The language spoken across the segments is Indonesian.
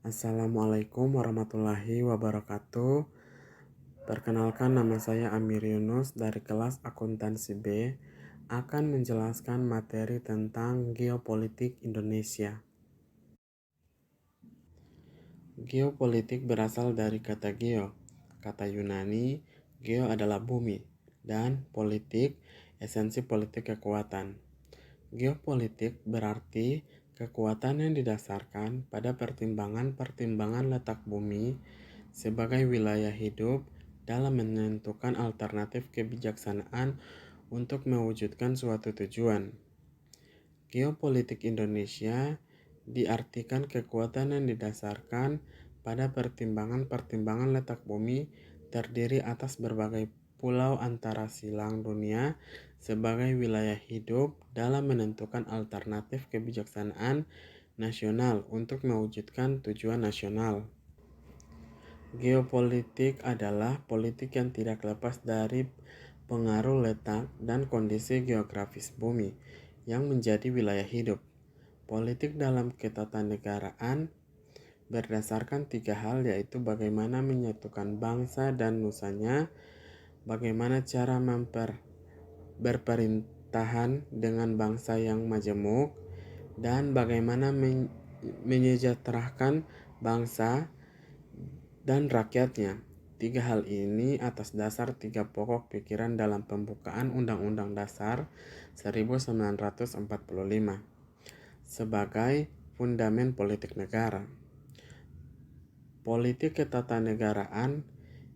Assalamualaikum warahmatullahi wabarakatuh. Perkenalkan, nama saya Amir Yunus dari kelas Akuntansi B, akan menjelaskan materi tentang geopolitik Indonesia. Geopolitik berasal dari kata geo. Kata Yunani, geo adalah bumi, dan politik, esensi politik kekuatan. Geopolitik berarti kekuatan yang didasarkan pada pertimbangan-pertimbangan letak bumi sebagai wilayah hidup dalam menentukan alternatif kebijaksanaan untuk mewujudkan suatu tujuan. Geopolitik Indonesia diartikan kekuatan yang didasarkan pada pertimbangan-pertimbangan letak bumi terdiri atas berbagai pulau antara silang dunia sebagai wilayah hidup dalam menentukan alternatif kebijaksanaan nasional untuk mewujudkan tujuan nasional. Geopolitik adalah politik yang tidak lepas dari pengaruh letak dan kondisi geografis bumi yang menjadi wilayah hidup. Politik dalam ketatanegaraan berdasarkan tiga hal, yaitu bagaimana menyatukan bangsa dan nusanya, bagaimana cara berperintahan dengan bangsa yang majemuk, dan bagaimana menyejahterakan bangsa dan rakyatnya. Tiga hal ini atas dasar tiga pokok pikiran dalam pembukaan Undang-Undang Dasar 1945 sebagai fundamen politik negara. Politik ketatanegaraan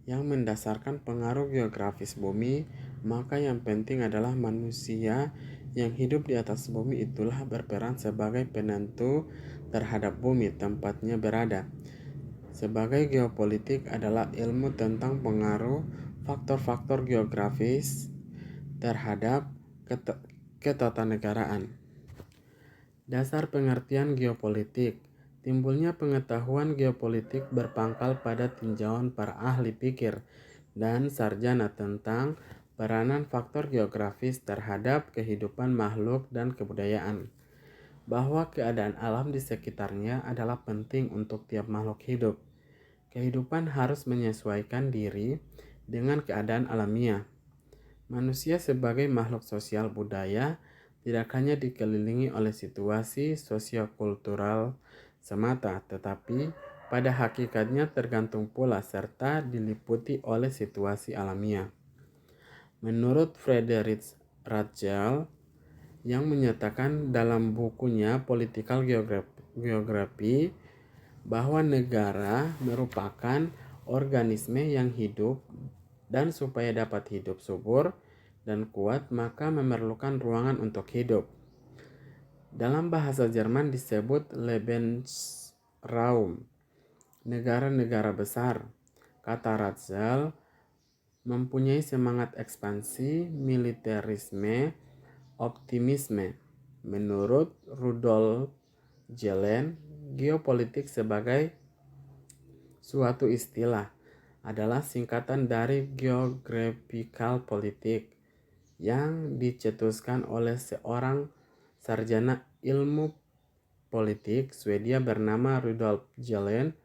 yang mendasarkan pengaruh geografis bumi, maka yang penting adalah manusia yang hidup di atas bumi itulah berperan sebagai penentu terhadap bumi tempatnya berada. Sebagai geopolitik adalah ilmu tentang pengaruh faktor-faktor geografis terhadap ketatanegaraan. Dasar pengertian geopolitik. Timbulnya pengetahuan geopolitik berpangkal pada tinjauan para ahli pikir dan sarjana tentang peranan faktor geografis terhadap kehidupan makhluk dan kebudayaan, bahwa keadaan alam di sekitarnya adalah penting untuk tiap makhluk hidup. Kehidupan harus menyesuaikan diri dengan keadaan alamiah. Manusia sebagai makhluk sosial budaya tidak hanya dikelilingi oleh situasi sosiokultural semata, tetapi pada hakikatnya tergantung pula serta diliputi oleh situasi alamiah. Menurut Friedrich Ratzel yang menyatakan dalam bukunya Political Geography bahwa negara merupakan organisme yang hidup dan supaya dapat hidup subur dan kuat maka memerlukan ruangan untuk hidup. Dalam bahasa Jerman disebut Lebensraum, negara-negara besar. Kata Ratzel mempunyai semangat ekspansi, militerisme, optimisme. Menurut Rudolf Jelen, geopolitik sebagai suatu istilah adalah singkatan dari geographical politik yang dicetuskan oleh seorang sarjana ilmu politik Swedia bernama Rudolf Jelen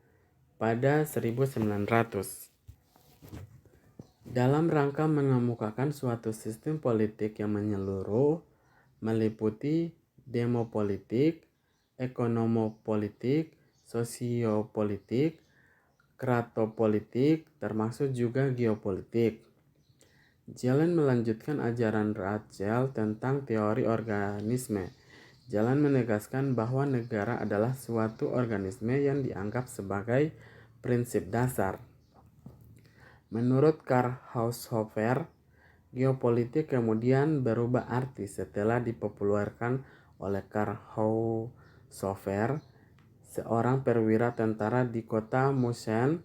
pada 1900. Dalam rangka mengemukakan suatu sistem politik yang menyeluruh, meliputi demopolitik, ekonomopolitik, sosiopolitik, kratopolitik, termasuk juga geopolitik. Jelen melanjutkan ajaran Ratzel tentang teori organisme. Jelen menegaskan bahwa negara adalah suatu organisme yang dianggap sebagai prinsip dasar. Menurut Karl Haushofer, geopolitik kemudian berubah arti setelah dipopulerkan oleh Karl Haushofer, seorang perwira tentara di kota München,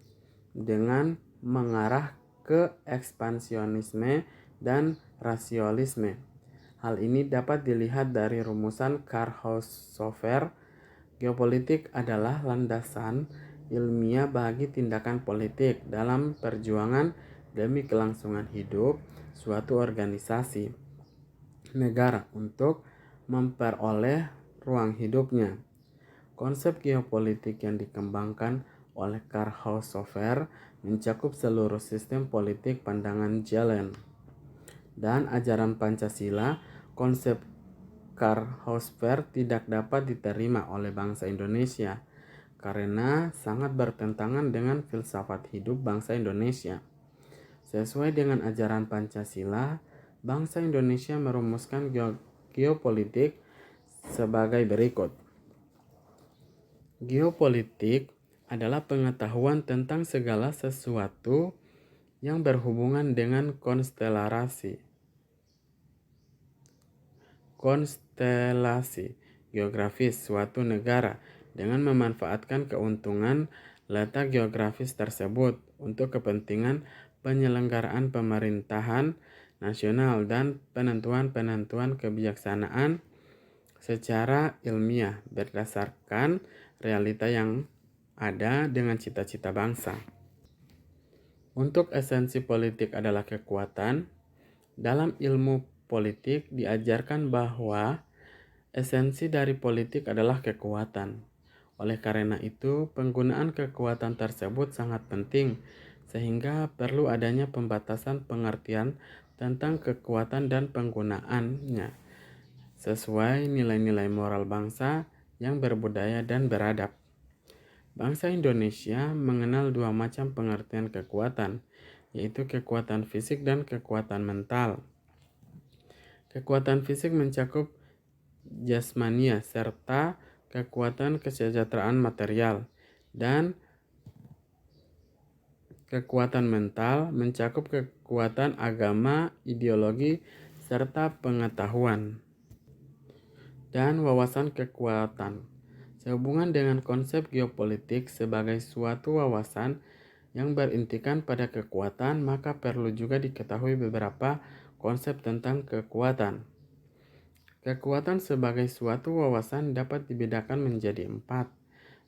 dengan mengarah ke ekspansionisme dan rasionalisme. Hal ini dapat dilihat dari rumusan Karl Haushofer. Geopolitik adalah landasan ilmiah bagi tindakan politik dalam perjuangan demi kelangsungan hidup suatu organisasi negara untuk memperoleh ruang hidupnya. Konsep geopolitik yang dikembangkan oleh Karl Haushofer mencakup seluruh sistem politik pandangan Jelen. Dan ajaran Pancasila, konsep Karl Haushofer tidak dapat diterima oleh bangsa Indonesia karena sangat bertentangan dengan filsafat hidup bangsa Indonesia. Sesuai dengan ajaran Pancasila, bangsa Indonesia merumuskan geopolitik sebagai berikut. Geopolitik adalah pengetahuan tentang segala sesuatu yang berhubungan dengan konstelasi geografis suatu negara dengan memanfaatkan keuntungan letak geografis tersebut untuk kepentingan penyelenggaraan pemerintahan nasional dan penentuan kebijaksanaan secara ilmiah berdasarkan realita yang ada dengan cita-cita bangsa. Untuk esensi politik adalah kekuatan. Dalam ilmu politik diajarkan bahwa esensi dari politik adalah kekuatan. Oleh karena itu, penggunaan kekuatan tersebut sangat penting, sehingga perlu adanya pembatasan pengertian tentang kekuatan dan penggunaannya, sesuai nilai-nilai moral bangsa yang berbudaya dan beradab. Bangsa Indonesia mengenal dua macam pengertian kekuatan, yaitu kekuatan fisik dan kekuatan mental. Kekuatan fisik mencakup jasmania serta kekuatan kesejahteraan material, dan kekuatan mental mencakup kekuatan agama, ideologi, serta pengetahuan dan wawasan kekuatan. Sehubungan dengan konsep geopolitik sebagai suatu wawasan yang berintikan pada kekuatan, maka perlu juga diketahui beberapa konsep tentang kekuatan. Kekuatan sebagai suatu wawasan dapat dibedakan menjadi 4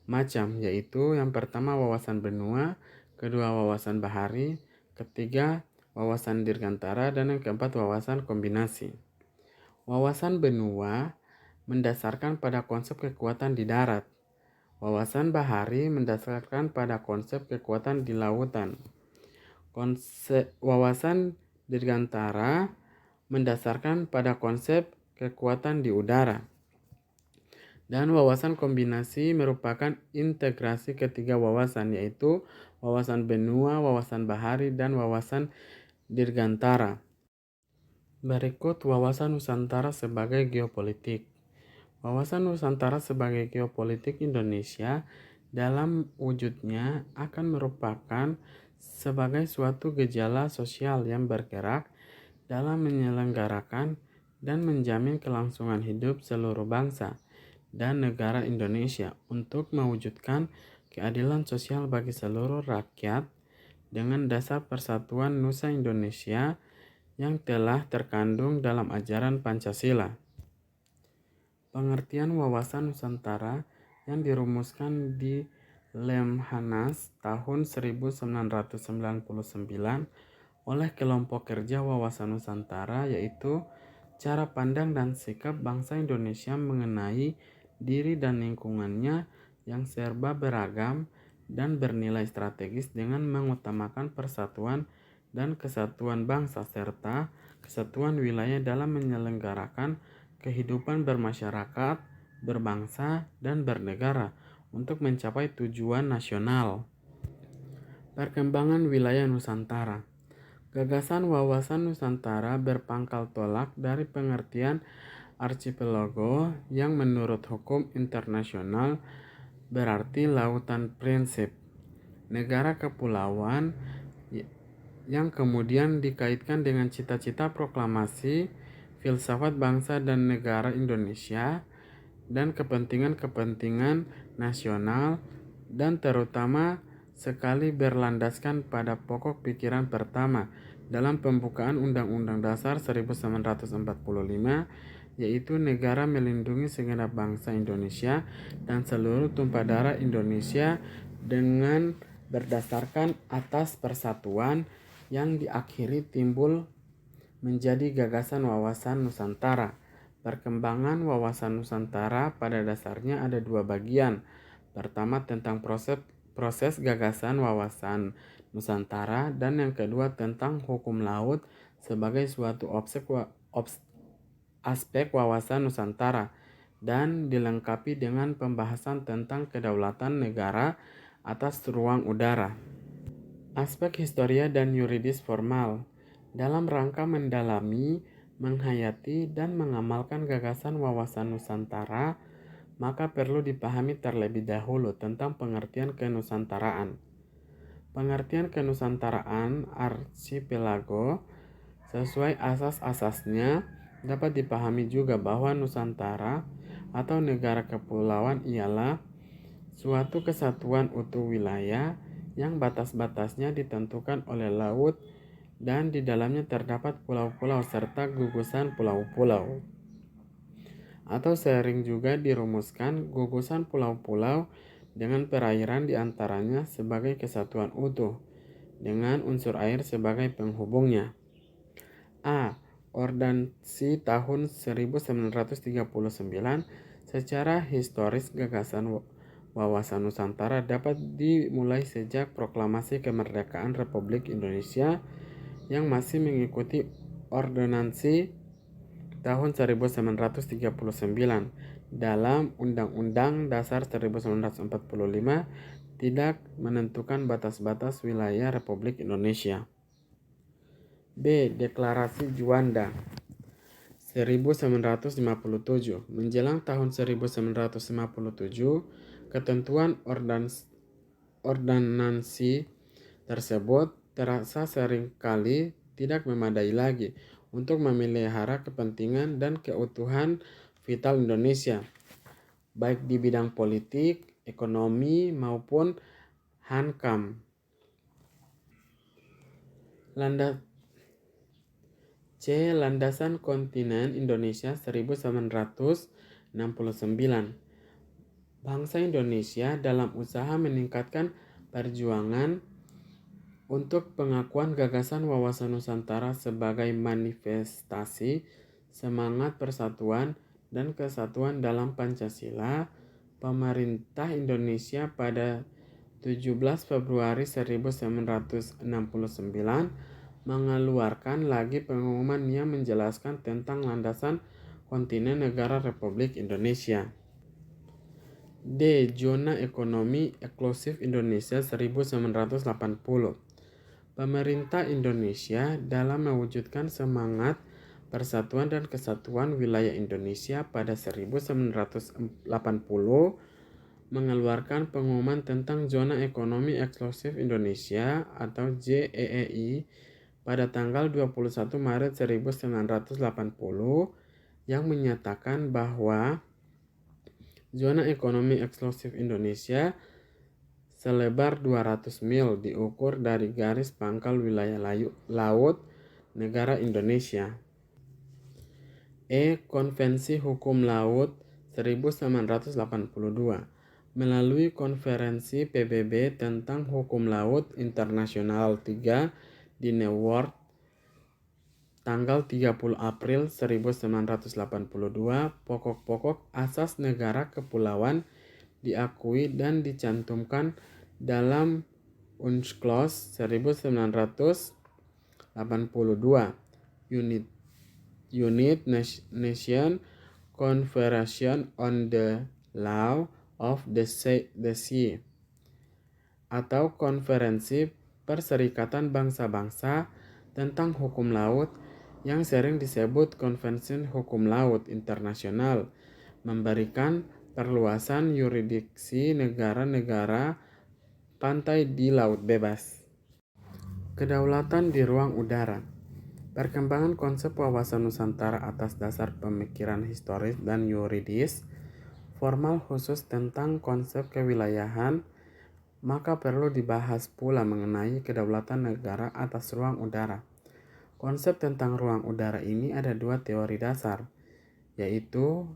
macam, yaitu yang pertama wawasan benua, kedua wawasan bahari, ketiga wawasan dirgantara, dan yang keempat wawasan kombinasi. Wawasan benua mendasarkan pada konsep kekuatan di darat. Wawasan bahari mendasarkan pada konsep kekuatan di lautan. Wawasan dirgantara mendasarkan pada konsep kekuatan di udara. Dan wawasan kombinasi merupakan integrasi ketiga wawasan, yaitu wawasan benua, wawasan bahari, dan wawasan dirgantara. Berikut wawasan Nusantara sebagai geopolitik. Wawasan Nusantara sebagai geopolitik Indonesia dalam wujudnya akan merupakan sebagai suatu gejala sosial yang bergerak dalam menyelenggarakan dan menjamin kelangsungan hidup seluruh bangsa dan negara Indonesia untuk mewujudkan keadilan sosial bagi seluruh rakyat dengan dasar persatuan Nusa Indonesia yang telah terkandung dalam ajaran Pancasila. Pengertian wawasan Nusantara yang dirumuskan di Lemhanas tahun 1999 oleh kelompok kerja wawasan Nusantara, yaitu cara pandang dan sikap bangsa Indonesia mengenai diri dan lingkungannya yang serba beragam dan bernilai strategis dengan mengutamakan persatuan dan kesatuan bangsa serta kesatuan wilayah dalam menyelenggarakan kehidupan bermasyarakat, berbangsa, dan bernegara untuk mencapai tujuan nasional. Perkembangan wilayah Nusantara. Gagasan wawasan Nusantara berpangkal tolak dari pengertian archipelago yang menurut hukum internasional berarti lautan prinsip, negara kepulauan yang kemudian dikaitkan dengan cita-cita proklamasi filsafat bangsa dan negara Indonesia dan kepentingan-kepentingan nasional, dan terutama sekali berlandaskan pada pokok pikiran pertama dalam pembukaan Undang-Undang Dasar 1945, yaitu negara melindungi segenap bangsa Indonesia dan seluruh tumpah darah Indonesia dengan berdasarkan atas persatuan yang diakhiri timbul menjadi gagasan wawasan Nusantara. Perkembangan wawasan Nusantara pada dasarnya ada dua bagian. Pertama tentang proses gagasan wawasan Nusantara dan yang kedua tentang hukum laut sebagai suatu aspek wawasan Nusantara dan dilengkapi dengan pembahasan tentang kedaulatan negara atas ruang udara. Aspek historia dan yuridis formal dalam rangka mendalami, menghayati, dan mengamalkan gagasan wawasan Nusantara, maka perlu dipahami terlebih dahulu tentang pengertian kenusantaraan. Pengertian kenusantaraan archipelago sesuai asas-asasnya dapat dipahami juga bahwa Nusantara atau negara kepulauan ialah suatu kesatuan utuh wilayah yang batas-batasnya ditentukan oleh laut dan di dalamnya terdapat pulau-pulau serta gugusan pulau-pulau. Atau sering juga dirumuskan gugusan pulau-pulau dengan perairan di antaranya sebagai kesatuan utuh, dengan unsur air sebagai penghubungnya. A. Ordonansi tahun 1939. Secara historis gagasan wawasan Nusantara dapat dimulai sejak proklamasi kemerdekaan Republik Indonesia yang masih mengikuti Ordonansi tahun 1939 dalam Undang-Undang Dasar 1945 tidak menentukan batas-batas wilayah Republik Indonesia. B. Deklarasi Juanda 1957. Menjelang tahun 1957, ketentuan ordonansi tersebut terasa seringkali tidak memadai lagi untuk memelihara kepentingan dan keutuhan vital Indonesia, baik di bidang politik, ekonomi, maupun hankam. Landasan kontinen Indonesia 1969. Bangsa Indonesia dalam usaha meningkatkan perjuangan untuk pengakuan gagasan wawasan Nusantara sebagai manifestasi semangat persatuan dan kesatuan dalam Pancasila, pemerintah Indonesia pada 17 Februari 1969 mengeluarkan lagi pengumuman yang menjelaskan tentang landasan kontinen negara Republik Indonesia. D. Zona Ekonomi Eksklusif Indonesia 1980. Pemerintah Indonesia dalam mewujudkan semangat persatuan dan kesatuan wilayah Indonesia pada 1980 mengeluarkan pengumuman tentang Zona Ekonomi Eksklusif Indonesia atau ZEEI pada tanggal 21 Maret 1980 yang menyatakan bahwa Zona Ekonomi Eksklusif Indonesia selebar 200 mil diukur dari garis pangkal wilayah laut negara Indonesia. E. Konvensi Hukum Laut 1982. Melalui Konferensi PBB tentang Hukum Laut Internasional 3 di New York tanggal 30 April 1982, pokok-pokok asas negara kepulauan diakui dan dicantumkan dalam UNCLOS 1982, United Nations Convention on the Law of the Sea, atau Konferensi Perserikatan Bangsa-Bangsa tentang Hukum Laut yang sering disebut Konvensi Hukum Laut Internasional, memberikan perluasan yurisdiksi negara-negara pantai di laut bebas. Kedaulatan di ruang udara. Perkembangan konsep wawasan Nusantara atas dasar pemikiran historis dan yuridis formal khusus tentang konsep kewilayahan, maka perlu dibahas pula mengenai kedaulatan negara atas ruang udara. Konsep tentang ruang udara ini ada dua teori dasar, yaitu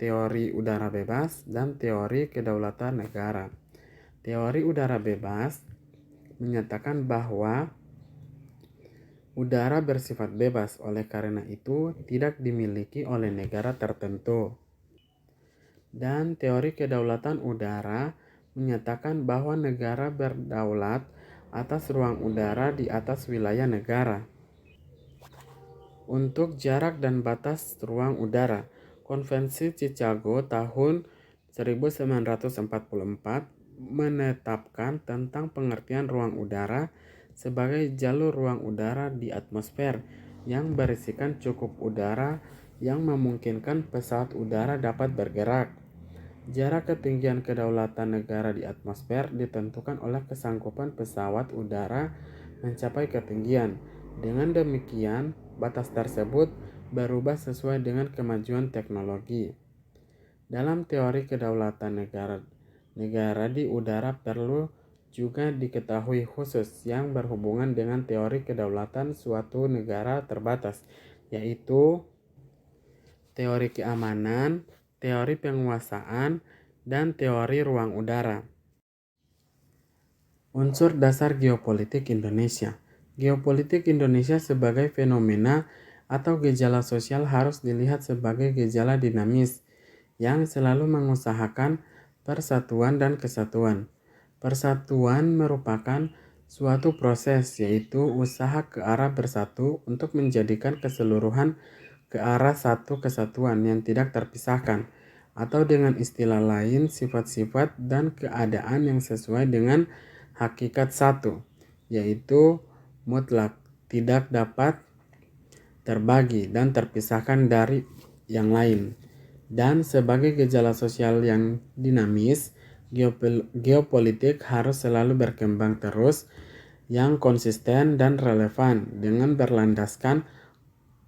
teori udara bebas dan teori kedaulatan negara. Teori udara bebas menyatakan bahwa Udara bersifat bebas, oleh karena itu tidak dimiliki oleh negara tertentu. Dan teori kedaulatan udara menyatakan bahwa negara berdaulat atas ruang udara di atas wilayah negara. Untuk jarak dan batas ruang udara, Konvensi Chicago tahun 1944 menetapkan tentang pengertian ruang udara sebagai jalur ruang udara di atmosfer yang berisikan cukup udara yang memungkinkan pesawat udara dapat bergerak. Jarak ketinggian kedaulatan negara di atmosfer ditentukan oleh kesanggupan pesawat udara mencapai ketinggian. Dengan demikian, batas tersebut berubah sesuai dengan kemajuan teknologi. Dalam teori kedaulatan negara di udara perlu juga diketahui khusus yang berhubungan dengan teori kedaulatan suatu negara terbatas, yaitu teori keamanan, teori penguasaan, dan teori ruang udara. Unsur dasar geopolitik Indonesia. Geopolitik Indonesia sebagai fenomena atau gejala sosial harus dilihat sebagai gejala dinamis yang selalu mengusahakan persatuan dan kesatuan. Persatuan merupakan suatu proses, yaitu usaha ke arah bersatu untuk menjadikan keseluruhan ke arah satu kesatuan yang tidak terpisahkan, atau dengan istilah lain sifat-sifat dan keadaan yang sesuai dengan hakikat satu, yaitu mutlak, tidak dapat terbagi dan terpisahkan dari yang lain. Dan sebagai gejala sosial yang dinamis, geopolitik harus selalu berkembang terus, yang konsisten dan relevan dengan berlandaskan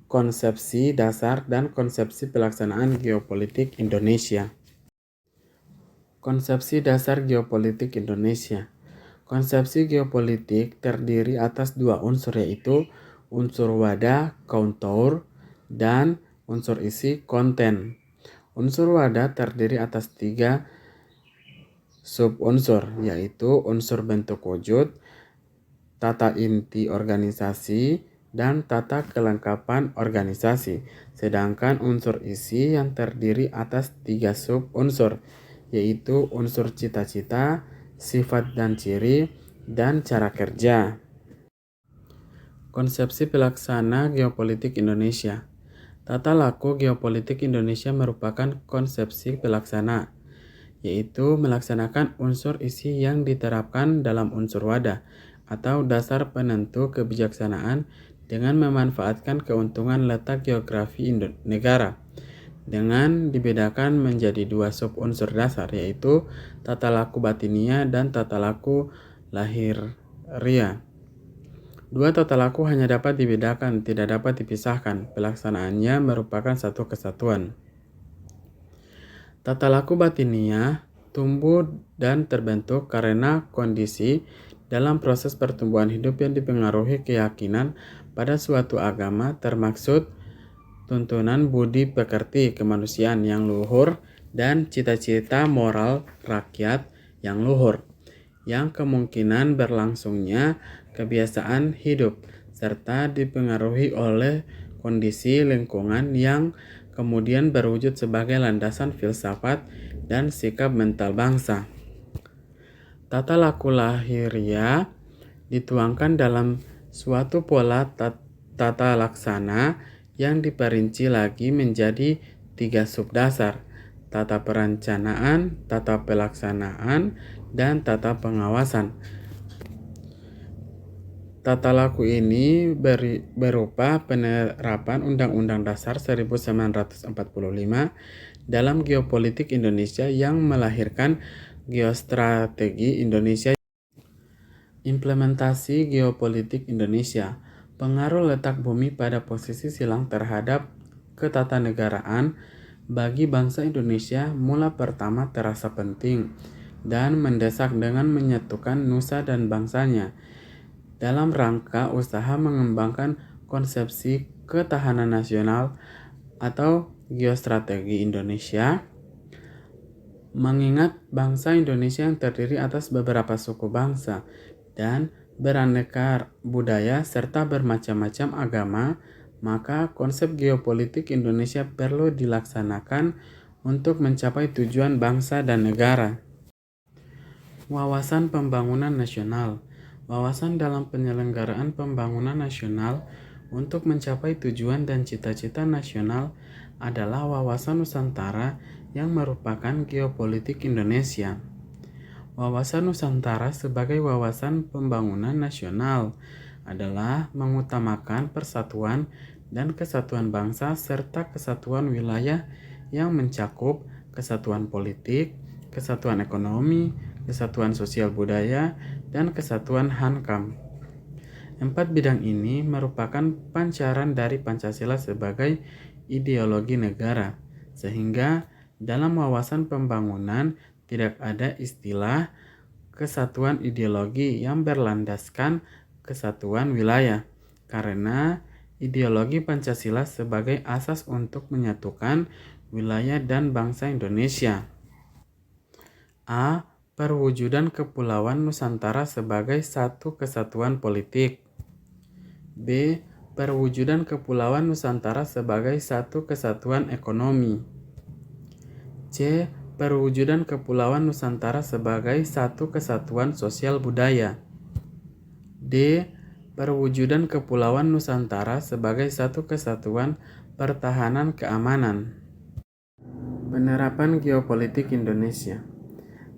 konsepsi dasar dan konsepsi pelaksanaan geopolitik Indonesia. Konsepsi dasar geopolitik Indonesia. Konsepsi geopolitik terdiri atas dua unsur, yaitu unsur wadah, kontur, dan unsur isi, konten. Unsur wadah terdiri atas tiga subunsur, yaitu unsur bentuk wujud, tata inti organisasi, dan tata kelengkapan organisasi. Sedangkan unsur isi yang terdiri atas tiga subunsur, yaitu unsur cita-cita, sifat dan ciri, dan cara kerja. Konsepsi pelaksana geopolitik Indonesia. Tata laku geopolitik Indonesia merupakan konsepsi pelaksana, yaitu melaksanakan unsur isi yang diterapkan dalam unsur wadah atau dasar penentu kebijaksanaan dengan memanfaatkan keuntungan letak geografi negara, dengan dibedakan menjadi dua subunsur dasar, yaitu tata laku batinia dan tata laku lahiria. Dua tata laku hanya dapat dibedakan, tidak dapat dipisahkan. Pelaksanaannya merupakan satu kesatuan. Tata laku batinia tumbuh dan terbentuk karena kondisi dalam proses pertumbuhan hidup yang dipengaruhi keyakinan pada suatu agama, termaksud tuntunan budi pekerti kemanusiaan yang luhur dan cita-cita moral rakyat yang luhur, yang kemungkinan berlangsungnya kebiasaan hidup, serta dipengaruhi oleh kondisi lingkungan yang kemudian berwujud sebagai landasan filsafat dan sikap mental bangsa. Tata laku lahiria dituangkan dalam suatu pola tata laksana yang diperinci lagi menjadi tiga subdasar: tata perencanaan, tata pelaksanaan, dan tata pengawasan. Tata laku ini berupa penerapan Undang-Undang Dasar 1945 dalam geopolitik Indonesia yang melahirkan Geostrategi Indonesia. Implementasi geopolitik Indonesia. Pengaruh letak bumi pada posisi silang terhadap ketatanegaraan bagi bangsa Indonesia mula pertama terasa penting dan mendesak dengan menyatukan nusa dan bangsanya dalam rangka usaha mengembangkan konsepsi ketahanan nasional atau geostrategi Indonesia, mengingat bangsa Indonesia yang terdiri atas beberapa suku bangsa dan beraneka budaya, serta bermacam-macam agama, maka konsep geopolitik Indonesia perlu dilaksanakan untuk mencapai tujuan bangsa dan negara. Wawasan pembangunan nasional. Wawasan dalam penyelenggaraan pembangunan nasional untuk mencapai tujuan dan cita-cita nasional adalah wawasan Nusantara yang merupakan geopolitik Indonesia. Wawasan Nusantara sebagai wawasan pembangunan nasional adalah mengutamakan persatuan dan kesatuan bangsa serta kesatuan wilayah yang mencakup kesatuan politik, kesatuan ekonomi, kesatuan sosial budaya, dan kesatuan hankam. 4 bidang ini merupakan pancaran dari Pancasila sebagai ideologi negara, sehingga dalam wawasan pembangunan tidak ada istilah kesatuan ideologi yang berlandaskan kesatuan wilayah, karena ideologi Pancasila sebagai asas untuk menyatukan wilayah dan bangsa Indonesia. A. Perwujudan Kepulauan Nusantara sebagai satu kesatuan politik. B. Perwujudan Kepulauan Nusantara sebagai satu kesatuan ekonomi. C. Perwujudan Kepulauan Nusantara sebagai satu kesatuan sosial budaya. D. Perwujudan Kepulauan Nusantara sebagai satu kesatuan pertahanan keamanan. Penerapan geopolitik Indonesia.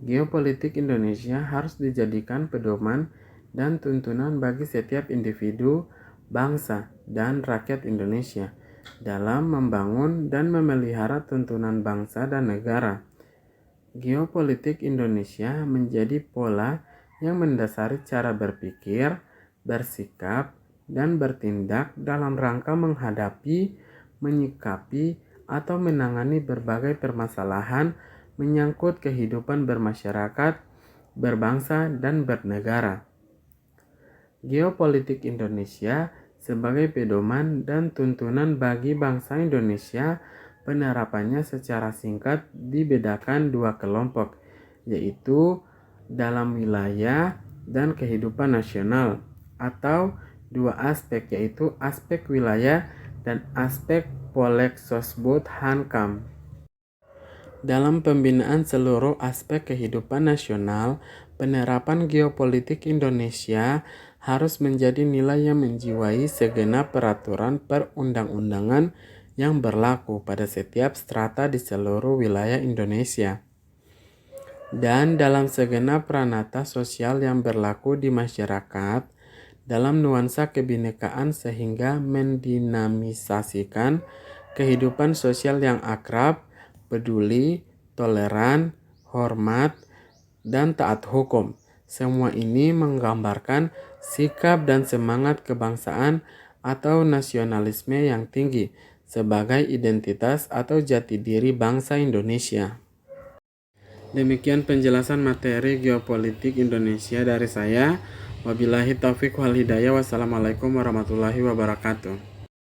Geopolitik Indonesia harus dijadikan pedoman dan tuntunan bagi setiap individu, bangsa, dan rakyat Indonesia dalam membangun dan memelihara tuntunan bangsa dan negara. Geopolitik Indonesia menjadi pola yang mendasari cara berpikir, bersikap, dan bertindak dalam rangka menghadapi, menyikapi, atau menangani berbagai permasalahan menyangkut kehidupan bermasyarakat, berbangsa, dan bernegara. Geopolitik Indonesia sebagai pedoman dan tuntunan bagi bangsa Indonesia, penerapannya secara singkat dibedakan 2 kelompok, yaitu dalam wilayah dan kehidupan nasional, atau 2 aspek, yaitu aspek wilayah dan aspek Polek-Sosbud Hankam. Dalam pembinaan seluruh aspek kehidupan nasional, penerapan geopolitik Indonesia harus menjadi nilai yang menjiwai segenap peraturan perundang-undangan yang berlaku pada setiap strata di seluruh wilayah Indonesia, dan dalam segenap pranata sosial yang berlaku di masyarakat dalam nuansa kebinekaan sehingga mendinamisasikan kehidupan sosial yang akrab, peduli, toleran, hormat, dan taat hukum. Semua ini menggambarkan sikap dan semangat kebangsaan atau nasionalisme yang tinggi sebagai identitas atau jati diri bangsa Indonesia. Demikian penjelasan materi geopolitik Indonesia dari saya. Wabillahi taufiq wal hidayah. Wassalamualaikum warahmatullahi wabarakatuh.